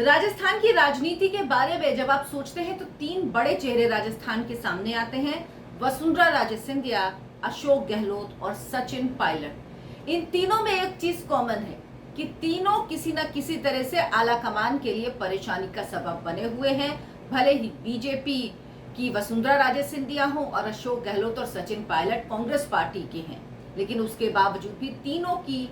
राजस्थान की राजनीति के बारे में जब आप सोचते हैं तो तीन बड़े चेहरे राजस्थान के सामने आते हैं। वसुंधरा राजे सिंधिया, अशोक गहलोत और सचिन पायलट। इन तीनों में एक चीज कॉमन है कि तीनों किसी न किसी तरह से आला कमान के लिए परेशानी का सबब बने हुए हैं। भले ही बीजेपी की वसुंधरा राजे सिंधिया हो और अशोक गहलोत और सचिन पायलट कांग्रेस पार्टी के हैं, लेकिन उसके बावजूद भी तीनों की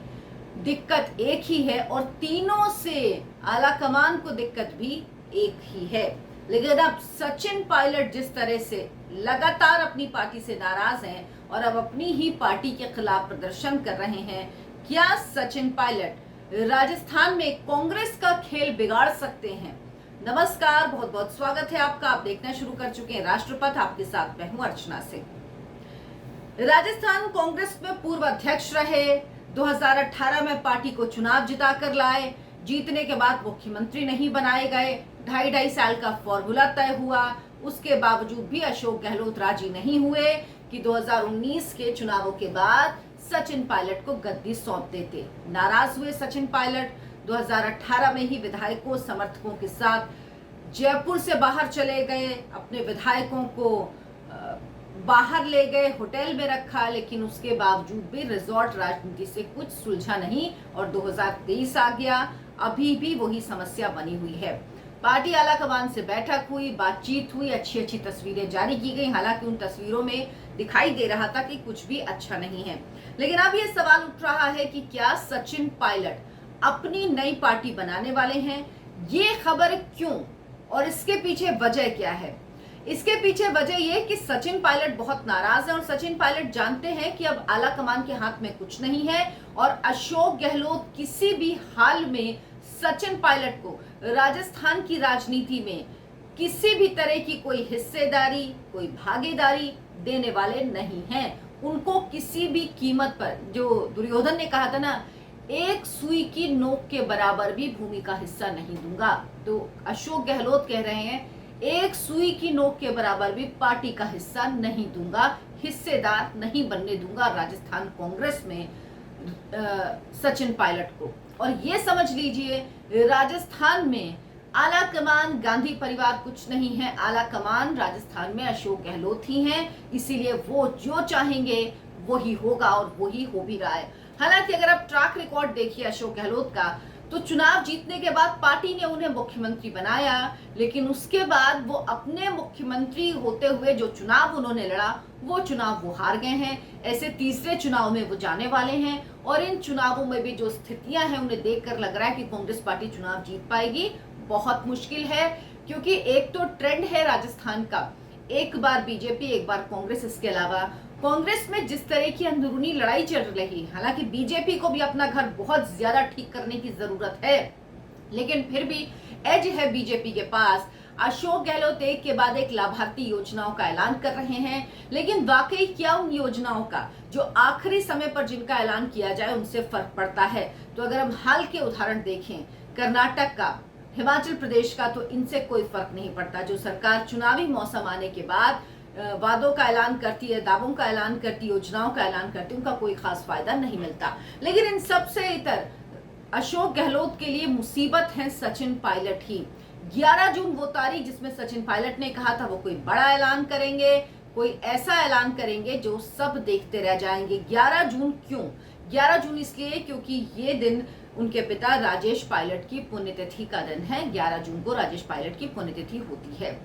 दिक्कत एक ही है और तीनों से आला कमान को दिक्कत भी एक ही है। लेकिन अब सचिन पायलट जिस तरह से लगातार अपनी पार्टी से नाराज हैं और अब अपनी ही पार्टी के खिलाफ प्रदर्शन कर रहे हैं, क्या सचिन पायलट राजस्थान में कांग्रेस का खेल बिगाड़ सकते हैं? नमस्कार, बहुत बहुत स्वागत है आपका। आप देखना शुरू कर चुके हैं राष्ट्रपथ। आपके साथ मैं हूं अर्चना सिंह। राजस्थान कांग्रेस में पूर्व अध्यक्ष रहे, 2018 में पार्टी को चुनाव जिताकर लाए, जीतने के बाद मुख्यमंत्री नहीं बनाए गए, 2.5 साल का फॉर्मूला तय हुआ। उसके बावजूद भी अशोक गहलोत राजी नहीं हुए कि 2019 के चुनावों के बाद सचिन पायलट को गद्दी सौंप देते। नाराज हुए सचिन पायलट 2018 में ही विधायकों समर्थकों के साथ जयपुर से बाहर चले गए, अपने विधायकों को बाहर ले गए, होटल में रखा, लेकिन उसके बावजूद भी रिजॉर्ट राजनीति से कुछ सुलझा नहीं और 2023 आ गया, अभी भी वही समस्या बनी हुई है। पार्टी आलाकमान से बैठक हुई, बातचीत हुई, अच्छी अच्छी तस्वीरें जारी की गई। हालांकि उन तस्वीरों में दिखाई दे रहा था कि कुछ भी अच्छा नहीं है, लेकिन अब ये सवाल उठ रहा है कि क्या सचिन पायलट अपनी नई पार्टी बनाने वाले हैं? ये खबर क्यों और इसके पीछे वजह क्या है? इसके पीछे वजह यह कि सचिन पायलट बहुत नाराज है और सचिन पायलट जानते हैं कि अब आला कमान के हाथ में कुछ नहीं है और अशोक गहलोत किसी भी हाल में सचिन पायलट को राजस्थान की राजनीति में किसी भी तरह की कोई हिस्सेदारी, कोई भागीदारी देने वाले नहीं हैं। उनको किसी भी कीमत पर, जो दुर्योधन ने कहा था ना, एक सुई की नोक के बराबर भी भूमि का हिस्सा नहीं दूंगा, तो अशोक गहलोत कह रहे हैं एक सुई की नोक के बराबर भी पार्टी का हिस्सा नहीं दूंगा, हिस्सेदार नहीं बनने दूंगा राजस्थान कांग्रेस में सचिन पायलट को। और ये समझ लीजिए, राजस्थान में आला कमान गांधी परिवार कुछ नहीं है, आला कमान राजस्थान में अशोक गहलोत ही हैं, इसीलिए वो जो चाहेंगे वही होगा और वही हो भी रहा है। हालांकि अगर आप ट्रैक रिकॉर्ड देखिए अशोक गहलोत का, तो चुनाव जीतने के बाद पार्टी ने उन्हें मुख्यमंत्री बनाया, लेकिन उसके बाद वो अपने मुख्यमंत्री होते हुए जो चुनाव उन्होंने लड़ा वो चुनाव वो हार गए हैं। ऐसे तीसरे चुनाव में वो जाने वाले हैं और इन चुनावों में भी जो स्थितियां हैं उन्हें देखकर लग रहा है कि कांग्रेस पार्टी चुनाव जीत पाएगी। बहुत मुश्किल है, क्योंकि एक तो ट्रेंड है राजस्थान का, एक बार बीजेपी एक बार कांग्रेस। इसके अलावा कांग्रेस में जिस तरह की अंदरूनी लड़ाई चल रही है, हालांकि बीजेपी को भी अपना घर बहुत ज्यादा ठीक करने की जरूरत है, लेकिन फिर भी एज है बीजेपी के पास। अशोक गहलोत एक के बाद एक लाभार्थी योजनाओं का ऐलान कर रहे हैं, लेकिन वाकई क्या उन योजनाओं का जो आखिरी समय पर जिनका ऐलान किया जाए उनसे फर्क पड़ता है? तो अगर हम हाल के उदाहरण देखें, कर्नाटक का, हिमाचल प्रदेश का, तो इनसे कोई फर्क नहीं पड़ता। जो सरकार चुनावी मौसम आने के बाद वादों का ऐलान करती है, दावों का ऐलान करती है, योजनाओं का ऐलान करती है, उनका कोई खास फायदा नहीं मिलता। लेकिन इन सबसे इतर अशोक गहलोत के लिए मुसीबत है सचिन पायलट ही। 11 जून वो तारीख जिसमें सचिन पायलट ने कहा था वो कोई बड़ा ऐलान करेंगे, कोई ऐसा ऐलान करेंगे जो सब देखते रह जाएंगे। 11 जून क्यों? 11 जून इसलिए क्योंकि ये दिन उनके पिता राजेश पायलट की पुण्यतिथि का दिन है। 11 जून को राजेश पायलट की पुण्यतिथि होती है।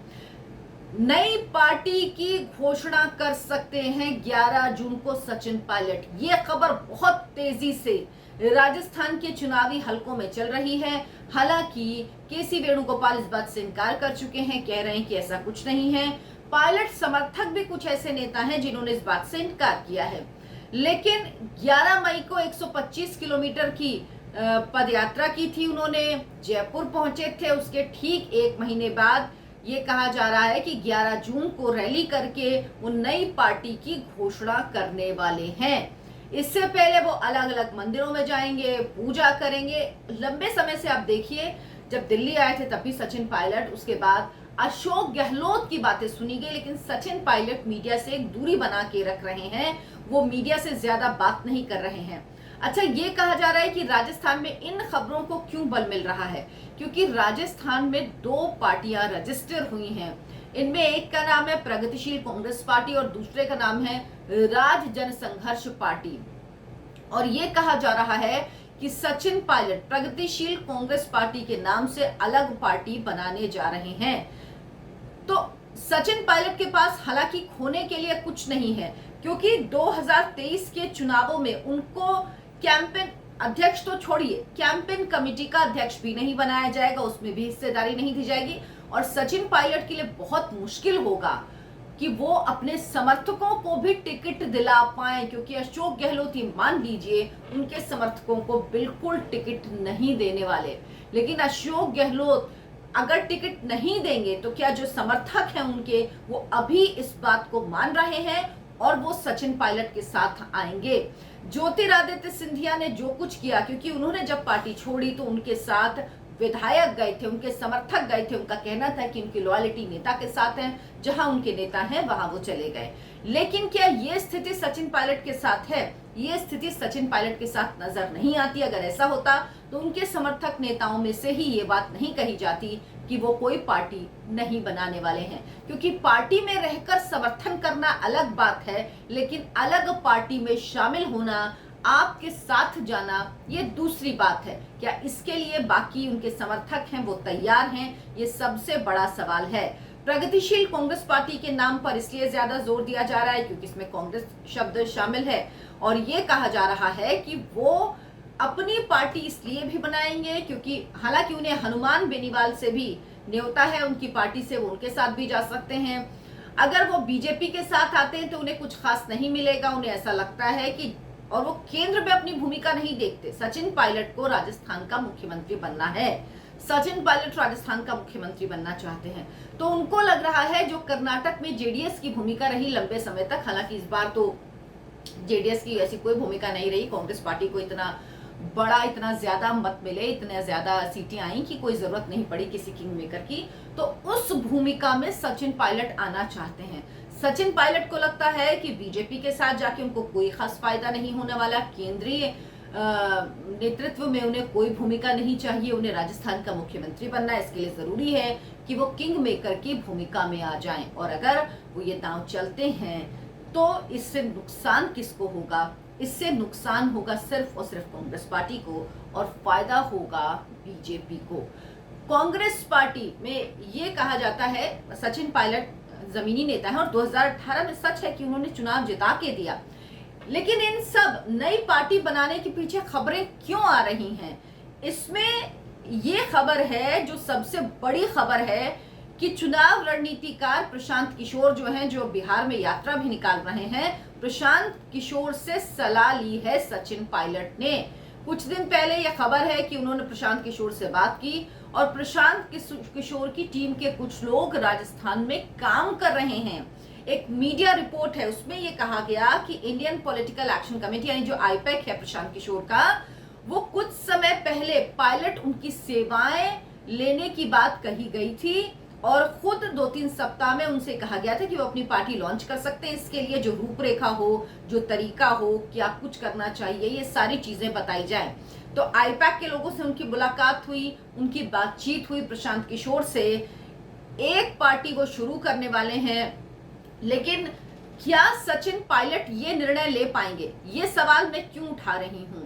नई पार्टी की घोषणा कर सकते हैं 11 जून को सचिन पायलट। ये खबर बहुत तेजी से राजस्थान के चुनावी हलकों में चल रही है। हालांकि केसी वेणुगोपाल इस बात से इनकार कर चुके हैं, कह रहे हैं कि ऐसा कुछ नहीं है। पायलट समर्थक भी कुछ ऐसे नेता हैं जिन्होंने इस बात से इनकार किया है। लेकिन 11 मई को 125 किलोमीटर की पदयात्रा की थी उन्होंने, जयपुर पहुंचे थे। उसके ठीक एक महीने बाद ये कहा जा रहा है कि 11 जून को रैली करके वो नई पार्टी की घोषणा करने वाले हैं। इससे पहले वो अलग अलग मंदिरों में जाएंगे, पूजा करेंगे। लंबे समय से आप देखिए, जब दिल्ली आए थे तब भी सचिन पायलट, उसके बाद अशोक गहलोत की बातें सुनी गई, लेकिन सचिन पायलट मीडिया से एक दूरी बना के रख रहे हैं, वो मीडिया से ज्यादा बात नहीं कर रहे हैं। अच्छा, ये कहा जा रहा है कि राजस्थान में इन खबरों को क्यों बल मिल रहा है, क्योंकि राजस्थान में 2 पार्टियां रजिस्टर हुई हैं। इनमें एक का नाम है प्रगतिशील कांग्रेस पार्टी और दूसरे का नाम है राज जनसंघर्ष पार्टी। और ये कहा जा रहा है कि सचिन पायलट प्रगतिशील कांग्रेस पार्टी के नाम से अलग पार्टी बनाने जा रहे हैं। तो सचिन पायलट के पास हालांकि खोने के लिए कुछ नहीं है, क्योंकि 2023 के चुनावों में उनको कैंपेन अध्यक्ष तो छोड़िए, कैंपेन कमेटी का अध्यक्ष भी नहीं बनाया जाएगा, उसमें भी हिस्सेदारी नहीं दी जाएगी। और सचिन पायलट के लिए बहुत मुश्किल होगा कि वो अपने समर्थकों को भी टिकट दिला पाए, क्योंकि अशोक गहलोत ही मान लीजिए उनके समर्थकों को बिल्कुल टिकट नहीं देने वाले। लेकिन अशोक गहलोत अगर टिकट नहीं देंगे तो क्या जो समर्थक हैं उनके, वो अभी इस बात को मान रहे हैं और वो सचिन पायलट के साथ आएंगे। ज्योतिरादित्य सिंधिया ने जो कुछ किया, क्योंकि उन्होंने जब पार्टी छोड़ी तो उनके साथ विधायक गए थे, उनके समर्थक गए थे, उनका कहना था कि उनकी लॉयल्टी नेता के साथ है, जहां उनके नेता हैं वहां वो चले गए। लेकिन क्या ये स्थिति सचिन पायलट के साथ है? ये स्थिति सचिन पायलट के साथ नजर नहीं आती। अगर ऐसा होता तो उनके समर्थक नेताओं में से ही ये बात नहीं कही जाती कि वो कोई पार्टी नहीं बनाने वाले हैं, क्योंकि पार्टी में रहकर समर्थन करना अलग बात है, लेकिन अलग पार्टी में शामिल होना, आपके साथ जाना, ये दूसरी बात है। क्या इसके लिए बाकी उनके समर्थक हैं वो तैयार हैं? ये सबसे बड़ा सवाल है। प्रगतिशील कांग्रेस पार्टी के नाम पर इसलिए ज्यादा जोर दिया जा रहा है क्योंकि इसमें कांग्रेस शब्द शामिल है, और ये कहा जा रहा है कि वो अपनी पार्टी इसलिए भी बनाएंगे क्योंकि हालांकि उन्हें हनुमान बेनीवाल से भी न्योता है, उनकी पार्टी से वो उनके साथ भी जा सकते हैं। अगर वो बीजेपी के साथ आते हैं तो उन्हें कुछ खास नहीं मिलेगा। उन्हें ऐसा लगता है कि, और वो केंद्र में अपनी भूमिका नहीं देखते। सचिन पायलट को राजस्थान का मुख्यमंत्री बनना है, सचिन पायलट राजस्थान का मुख्यमंत्री बनना चाहते हैं। तो उनको लग रहा है जो कर्नाटक में जेडीएस की भूमिका रही लंबे समय तक, हालांकि इस बार तो जेडीएस की ऐसी कोई भूमिका नहीं रही, कांग्रेस पार्टी को इतना बड़ा, इतना ज्यादा मत मिले, इतने ज्यादा सीटें आई कि कोई जरूरत नहीं पड़ी किसी किंग मेकर की। तो उस भूमिका में सचिन पायलट आना चाहते हैं। सचिन पायलट को लगता है कि बीजेपी के साथ जाके उनको कोई खास फायदा नहीं होने वाला, केंद्रीय नेतृत्व में उन्हें कोई भूमिका नहीं चाहिए, उन्हें राजस्थान का मुख्यमंत्री बनना है। इसके लिए जरूरी है कि वो किंग मेकर की भूमिका में आ जाएं, और अगर वो ये दांव चलते हैं तो इससे नुकसान किसको होगा? इससे नुकसान होगा सिर्फ और सिर्फ कांग्रेस पार्टी को, और फायदा होगा बीजेपी को। कांग्रेस पार्टी में ये कहा जाता है सचिन पायलट जमीनी नेता है, और 2018 में सच है कि उन्होंने चुनाव जिता के दिया। लेकिन इन सब नई पार्टी बनाने के पीछे खबरें क्यों आ रही हैं? इसमें ये खबर है, जो सबसे बड़ी खबर है, कि चुनाव रणनीतिकार प्रशांत किशोर जो हैं, जो बिहार में यात्रा भी निकाल रहे हैं, प्रशांत किशोर से सलाह ली है सचिन पायलट ने। कुछ दिन पहले यह खबर है कि उन्होंने प्रशांत किशोर से बात की, और प्रशांत किशोर की टीम के कुछ लोग राजस्थान में काम कर रहे हैं। एक मीडिया रिपोर्ट है, उसमें यह कहा गया कि इंडियन पॉलिटिकल एक्शन कमेटी यानी जो आईपैक है प्रशांत किशोर का, वो कुछ समय पहले पायलट उनकी सेवाएं लेने की बात कही गई थी, और खुद 2-3 सप्ताह में उनसे कहा गया था कि वो अपनी पार्टी लॉन्च कर सकते हैं। इसके लिए जो रूपरेखा हो, जो तरीका हो, क्या कुछ करना चाहिए, ये सारी चीजें बताई जाए। तो आईपैक के लोगों से उनकी मुलाकात हुई, उनकी बातचीत हुई प्रशांत किशोर से। एक पार्टी वो शुरू करने वाले हैं, लेकिन क्या सचिन पायलट ये निर्णय ले पाएंगे? ये सवाल मैं क्यों उठा रही हूं?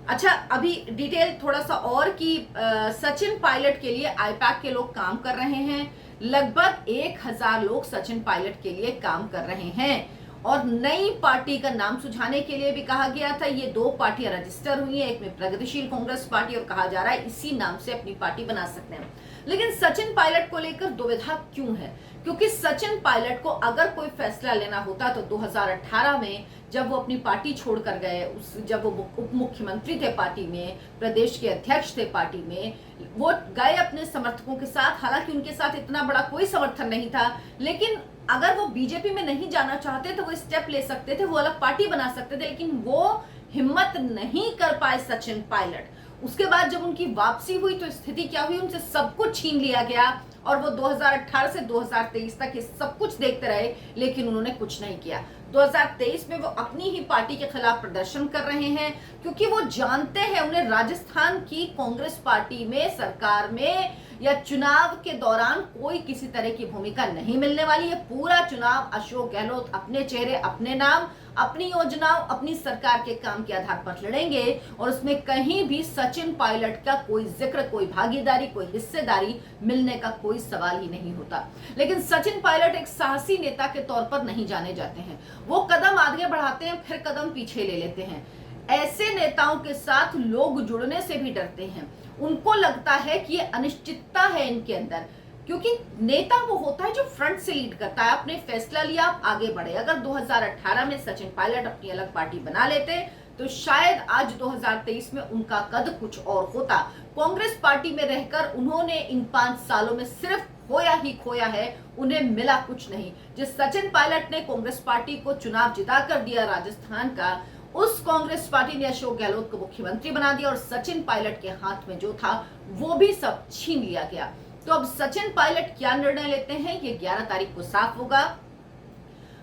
अच्छा, अभी डिटेल थोड़ा सा और कि सचिन पायलट के लिए आईपैक के लोग काम कर रहे हैं। लगभग 1000 लोग सचिन पायलट के लिए काम कर रहे हैं, और नई पार्टी का नाम सुझाने के लिए भी कहा गया था। ये 2 पार्टियां रजिस्टर हुई हैं, एक में प्रगतिशील कांग्रेस पार्टी, और कहा जा रहा है इसी नाम से अपनी पार्टी बना सकते हैं। लेकिन सचिन पायलट को लेकर दुविधा क्यों है? क्योंकि सचिन पायलट को अगर कोई फैसला लेना होता तो 2018 में जब वो अपनी पार्टी छोड़कर गए, जब वो उप मुख्यमंत्री थे पार्टी में, प्रदेश के अध्यक्ष थे पार्टी में, वो गए अपने समर्थकों के साथ। हालांकि उनके साथ इतना बड़ा कोई समर्थन नहीं था, लेकिन अगर वो बीजेपी में नहीं जाना चाहते तो वो स्टेप ले सकते थे, वो अलग पार्टी बना सकते थे। लेकिन वो हिम्मत नहीं कर पाए सचिन पायलट। उसके बाद जब उनकी वापसी हुई तो स्थिति क्या हुई? उनसे सब कुछ छीन लिया गया, और वो 2018 से 2023 तक ये सब कुछ देखते रहे, लेकिन उन्होंने कुछ नहीं किया। 2023 में वो अपनी ही पार्टी के खिलाफ प्रदर्शन कर रहे हैं, क्योंकि वो जानते हैं उन्हें राजस्थान की कांग्रेस पार्टी में, सरकार में या चुनाव के दौरान कोई किसी तरह की भूमिका नहीं मिलने वाली है। पूरा चुनाव अशोक गहलोत अपने चेहरे, अपने नाम, अपनी योजनाओं, अपनी सरकार के काम के आधार पर लड़ेंगे और उसमें कहीं भी सचिन पायलट का कोई जिक्र, कोई भागीदारी, कोई हिस्सेदारी मिलने का कोई सवाल ही नहीं होता। लेकिन सचिन पायलट एक साहसी नेता के तौर पर नहीं जाने जाते हैं। वो कदम आगे बढ़ाते हैं, फिर कदम पीछे ले लेते हैं। ऐसे नेताओं के साथ लोग जुड़ने से भी डरते हैं। उनको लगता है कि ये अनिश्चितता है इनके अंदर, क्योंकि नेता वो होता है जो फ्रंट से लीड करता है। आपने फैसला लिया, आप आगे बढ़े। अगर 2018 में सचिन पायलट अपनी अलग पार्टी बना लेते तो शायद आज 2023 में उनका कद कुछ और होता। कांग्रेस पार्टी में रहकर उन्होंने इन 5 सालों में सिर्फ खोया ही खोया है, उन्हें मिला कुछ नहीं। जिस सचिन पायलट ने कांग्रेस पार्टी को चुनाव जिता कर दिया राजस्थान का, उस कांग्रेस पार्टी ने अशोक गहलोत को मुख्यमंत्री बना दिया और सचिन पायलट के हाथ में जो था वो भी सब छीन लिया गया। तो अब सचिन पायलट क्या निर्णय लेते हैं, ये 11 तारीख को साफ होगा।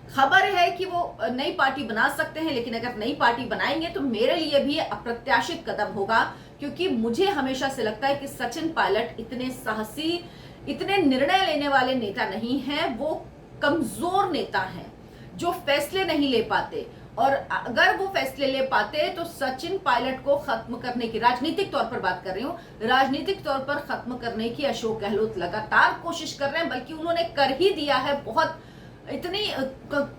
खबर है कि वो नई पार्टी बना सकते हैं, लेकिन अगर नई पार्टी बनाएंगे तो मेरे लिए भी अप्रत्याशित कदम होगा, क्योंकि मुझे हमेशा से लगता है कि सचिन पायलट इतने साहसी, इतने निर्णय लेने वाले नेता नहीं हैं। वो कमजोर नेता हैं जो फैसले नहीं ले पाते, और अगर वो फैसले ले पाते तो सचिन पायलट को खत्म करने की, राजनीतिक तौर पर बात कर रही हूँ, राजनीतिक तौर पर खत्म करने की अशोक गहलोत लगातार कोशिश कर रहे हैं, बल्कि उन्होंने कर ही दिया है। बहुत इतनी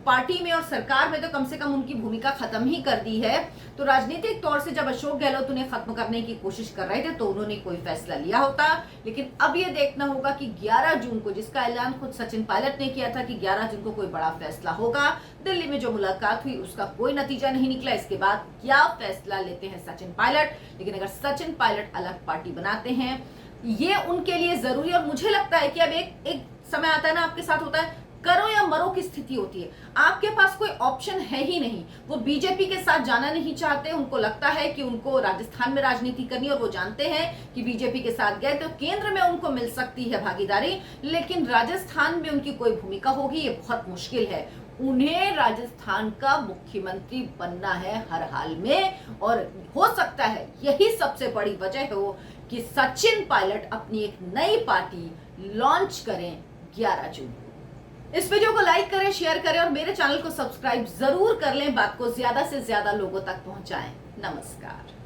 पार्टी में और सरकार में तो कम से कम उनकी भूमिका खत्म ही कर दी है। तो राजनीतिक तौर से जब अशोक गहलोत उन्हें खत्म करने की कोशिश कर रहे थे तो उन्होंने कोई फैसला लिया होता। लेकिन अब ये देखना होगा कि 11 जून को, जिसका ऐलान खुद सचिन पायलट ने किया था कि 11 जून को कोई बड़ा फैसला होगा, दिल्ली में जो मुलाकात हुई उसका कोई नतीजा नहीं निकला। इसके बाद क्या फैसला लेते हैं सचिन पायलट। लेकिन अगर सचिन पायलट अलग पार्टी बनाते हैं, ये उनके लिए जरूरी, और मुझे लगता है कि अब एक समय आता है ना, आपके साथ होता है करो या मरो की स्थिति होती है। आपके पास कोई ऑप्शन है ही नहीं। वो बीजेपी के साथ जाना नहीं चाहते, उनको लगता है कि उनको राजस्थान में राजनीति करनी, और वो जानते हैं कि बीजेपी के साथ गए तो केंद्र में उनको मिल सकती है भागीदारी, लेकिन राजस्थान में उनकी कोई भूमिका होगी ये बहुत मुश्किल है। उन्हें राजस्थान का मुख्यमंत्री बनना है हर हाल में, और हो सकता है यही सबसे बड़ी वजह हो कि सचिन पायलट अपनी एक नई पार्टी लॉन्च करें 11 जून को। इस वीडियो को लाइक करें, शेयर करें और मेरे चैनल को सब्सक्राइब जरूर कर लें। बात को ज्यादा से ज्यादा लोगों तक पहुंचाएं। नमस्कार।